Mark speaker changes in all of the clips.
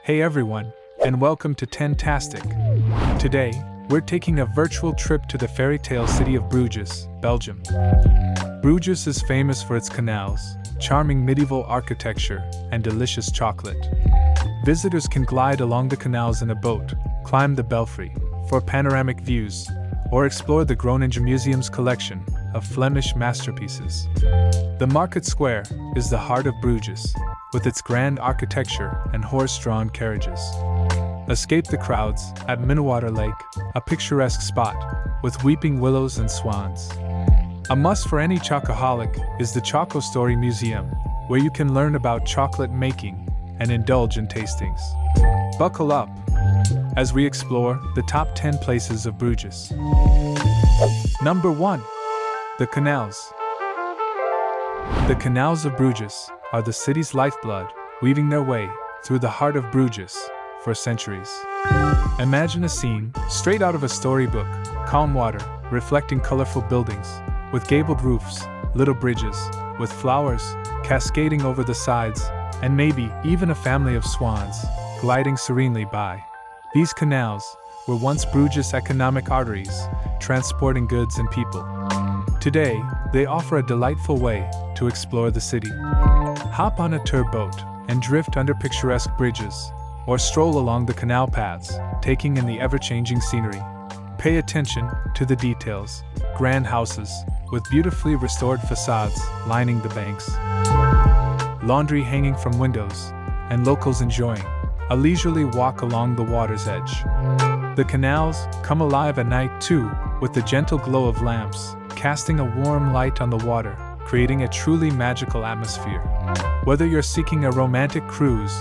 Speaker 1: Hey everyone, and welcome to 10Tastick. Today, we're taking a virtual trip to the fairy tale city of Bruges, Belgium. Bruges is famous for its canals, charming medieval architecture, and delicious chocolate. Visitors can glide along the canals in a boat, climb the Belfry for panoramic views, or explore the Groeningemuseum's collection of Flemish masterpieces. The Markt Square is the heart of Bruges, with its grand architecture and horse-drawn carriages. Escape the crowds at Minnewater Lake, a picturesque spot with weeping willows and swans. A must for any chocoholic is the Choco-Story Museum, where you can learn about chocolate making and indulge in tastings. Buckle up as we explore the top 10 places of Bruges. Number 1. The Canals. The Canals of Bruges are the city's lifeblood, weaving their way through the heart of Bruges for centuries. Imagine a scene straight out of a storybook: calm water, reflecting colorful buildings, with gabled roofs, little bridges, with flowers cascading over the sides, and maybe even a family of swans gliding serenely by. These canals were once Bruges' economic arteries, transporting goods and people. Today, they offer a delightful way to explore the city. Hop on a tour boat and drift under picturesque bridges, or stroll along the canal paths, taking in the ever-changing scenery. Pay attention to the details: grand houses with beautifully restored facades lining the banks, laundry hanging from windows, and locals enjoying a leisurely walk along the water's edge. The canals come alive at night too, with the gentle glow of lamps casting a warm light on the water, creating a truly magical atmosphere. Whether you're seeking a romantic cruise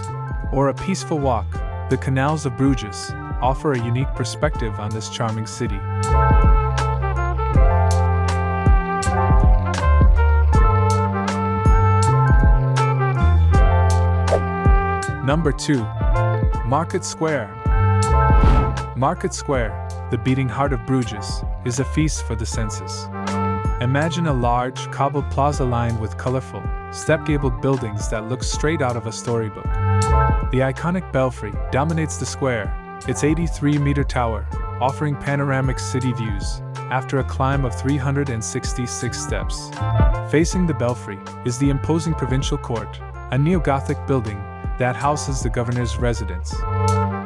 Speaker 1: or a peaceful walk, the canals of Bruges offer a unique perspective on this charming city. Number 2. Markt Square. Markt Square, the beating heart of Bruges, is a feast for the senses. Imagine a large, cobbled plaza lined with colorful, step-gabled buildings that look straight out of a storybook. The iconic Belfry dominates the square, its 83-meter tower offering panoramic city views after a climb of 366 steps. Facing the Belfry is the imposing provincial court, a neo-Gothic building that houses the governor's residence.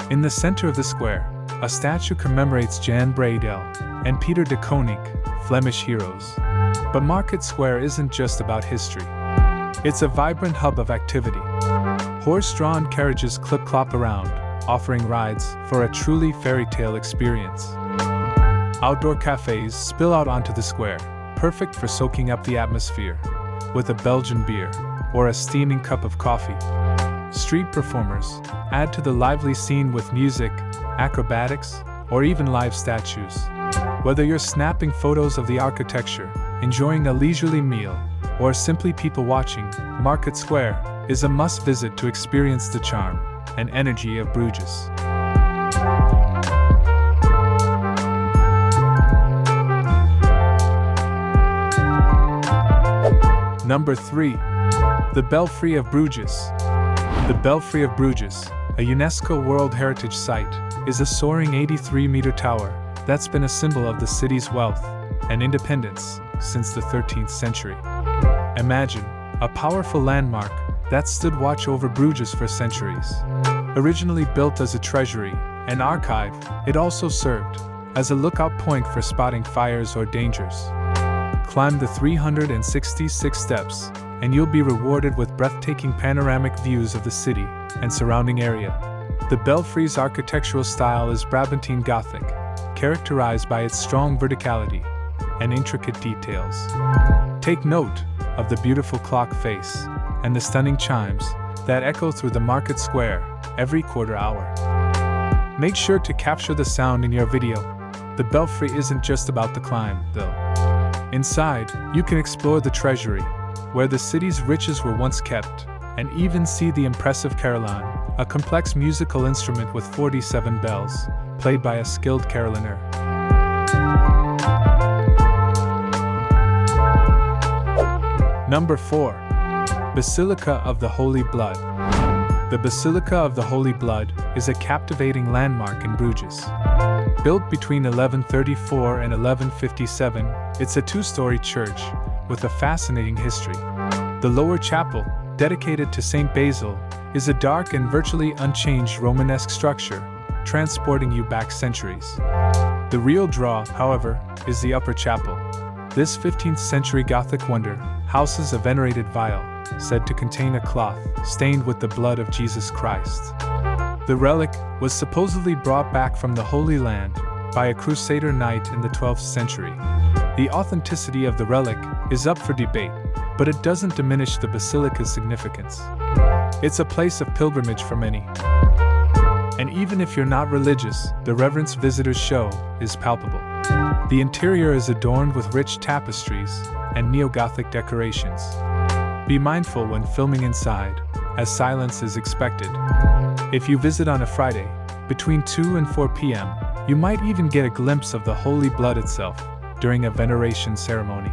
Speaker 1: In the center of the square, a statue commemorates Jan Breydel and Peter de Koning, Flemish heroes. But Markt Square isn't just about history. It's a vibrant hub of activity. Horse-drawn carriages clip-clop around, offering rides for a truly fairy tale experience. Outdoor cafes spill out onto the square, perfect for soaking up the atmosphere with a Belgian beer or a steaming cup of coffee. Street performers add to the lively scene with music, acrobatics, or even live statues. Whether you're snapping photos of the architecture, enjoying a leisurely meal, or simply people watching, Markt Square is a must-visit to experience the charm and energy of Bruges. Number 3. The Belfry of Bruges. The Belfry of Bruges, a UNESCO World Heritage Site, is a soaring 83-meter tower that's been a symbol of the city's wealth and independence since the 13th century. Imagine a powerful landmark that stood watch over Bruges for centuries. Originally built as a treasury and archive, it also served as a lookout point for spotting fires or dangers. Climb the 366 steps, and you'll be rewarded with breathtaking panoramic views of the city and surrounding area. The Belfry's architectural style is Brabantine Gothic, characterized by its strong verticality and intricate details. Take note of the beautiful clock face and the stunning chimes that echo through the Markt Square every quarter hour. Make sure to capture the sound in your video. The Belfry isn't just about the climb, though. Inside, you can explore the treasury, where the city's riches were once kept, and even see the impressive carillon, a complex musical instrument with 47 bells, played by a skilled carillonneur. Number 4. Basilica of the Holy Blood. The Basilica of the Holy Blood is a captivating landmark in Bruges. Built between 1134 and 1157, it's a two-story church with a fascinating history. The lower chapel, dedicated to St. Basil, is a dark and virtually unchanged Romanesque structure, transporting you back centuries. The real draw, however, is the upper chapel. This 15th century Gothic wonder houses a venerated vial, said to contain a cloth stained with the blood of Jesus Christ. The relic was supposedly brought back from the Holy Land by a Crusader knight in the 12th century. The authenticity of the relic is up for debate, but it doesn't diminish the basilica's significance. It's a place of pilgrimage for many. And even if you're not religious, the reverence visitors show is palpable. The interior is adorned with rich tapestries and neo-Gothic decorations. Be mindful when filming inside, as silence is expected. If you visit on a Friday, between 2 and 4 p.m., you might even get a glimpse of the holy blood itself during a veneration ceremony.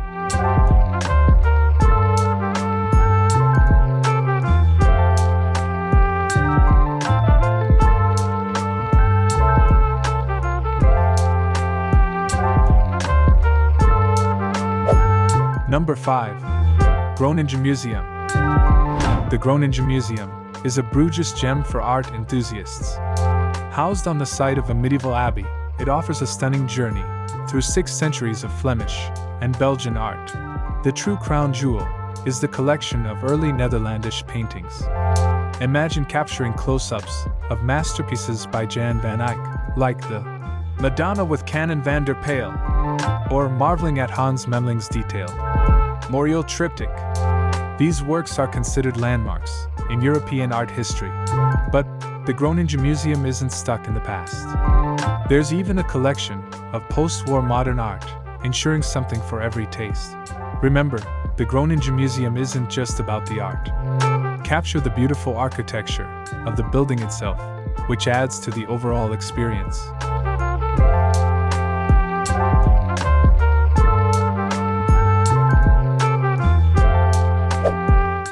Speaker 1: Number 5. Groeningemuseum. The Groeningemuseum is a Bruges gem for art enthusiasts. Housed on the site of a medieval abbey, it offers a stunning journey through 6 centuries of Flemish and Belgian art. The true crown jewel is the collection of early Netherlandish paintings. Imagine capturing close-ups of masterpieces by Jan van Eyck, like the Madonna with Canon van der Pijl, or marveling at Hans Memling's detailed Memorial triptych. These works are considered landmarks in European art history. But the Groeningemuseum isn't stuck in the past. There's even a collection of post-war modern art, ensuring something for every taste. Remember, the Groeningemuseum isn't just about the art. Capture the beautiful architecture of the building itself, which adds to the overall experience.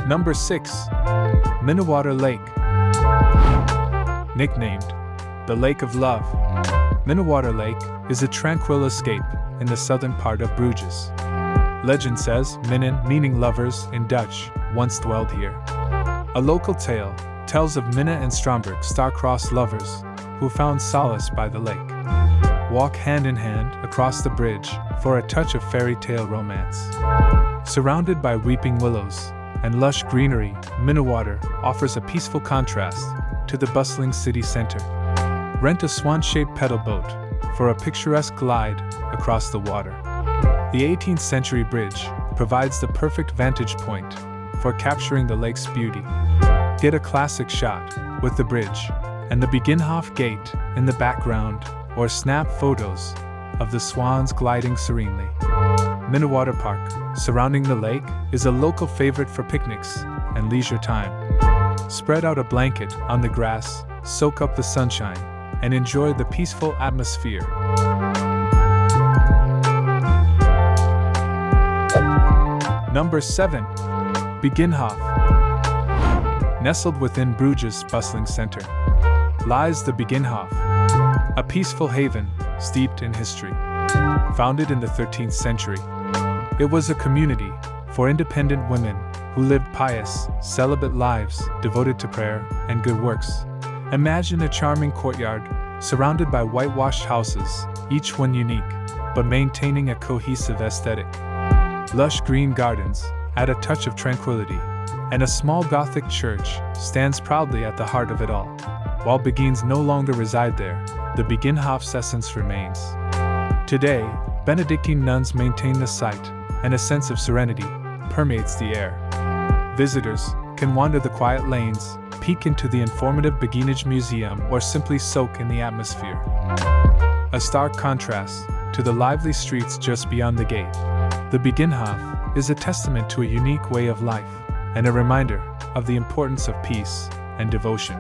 Speaker 1: Number 6. Minnewater Lake. Nicknamed the Lake of Love, Minnewater Lake is a tranquil escape in the southern part of Bruges. Legend says Minnen, meaning lovers in Dutch, once dwelled here. A local tale tells of Minne and Stromberg star-crossed lovers who found solace by the lake. Walk hand in hand across the bridge for a touch of fairy tale romance. Surrounded by weeping willows and lush greenery, Minnewater offers a peaceful contrast to the bustling city center. Rent a swan-shaped pedal boat for a picturesque glide across the water. The 18th century bridge provides the perfect vantage point for capturing the lake's beauty. Get a classic shot with the bridge and the Begijnhof gate in the background, or snap photos of the swans gliding serenely. Minnewater Park, surrounding the lake, is a local favorite for picnics and leisure time. Spread out a blanket on the grass, soak up the sunshine, and enjoy the peaceful atmosphere. Number 7. Begijnhof. Nestled within Bruges' bustling center lies the Begijnhof, a peaceful haven steeped in history. Founded in the 13th century, it was a community for independent women who lived pious, celibate lives devoted to prayer and good works. Imagine a charming courtyard surrounded by whitewashed houses, each one unique, but maintaining a cohesive aesthetic. Lush green gardens add a touch of tranquility, and a small Gothic church stands proudly at the heart of it all. While Beguines no longer reside there, the Begijnhof's essence remains. Today, Benedictine nuns maintain the site, and a sense of serenity permeates the air. Visitors can wander the quiet lanes, peek into the informative Begijnhof, or simply soak in the atmosphere. A stark contrast to the lively streets just beyond the gate. The Begijnhof is a testament to a unique way of life, and a reminder of the importance of peace and devotion.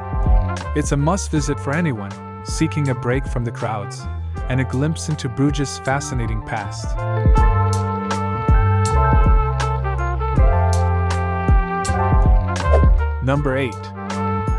Speaker 1: It's a must-visit for anyone seeking a break from the crowds and a glimpse into Bruges' fascinating past. Number 8.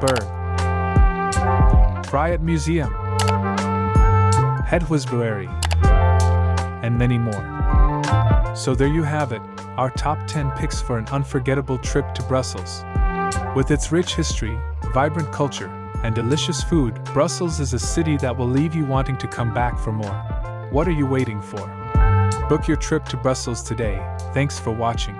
Speaker 1: Beer, Fryatt Museum, 𝐃𝐄𝐳, and many more. So there you have it, our top 10 picks for an unforgettable trip to Brussels. With its rich history, vibrant culture, and delicious food, Brussels is a city that will leave you wanting to come back for more. What are you waiting for? Book your trip to Brussels today. Thanks for watching.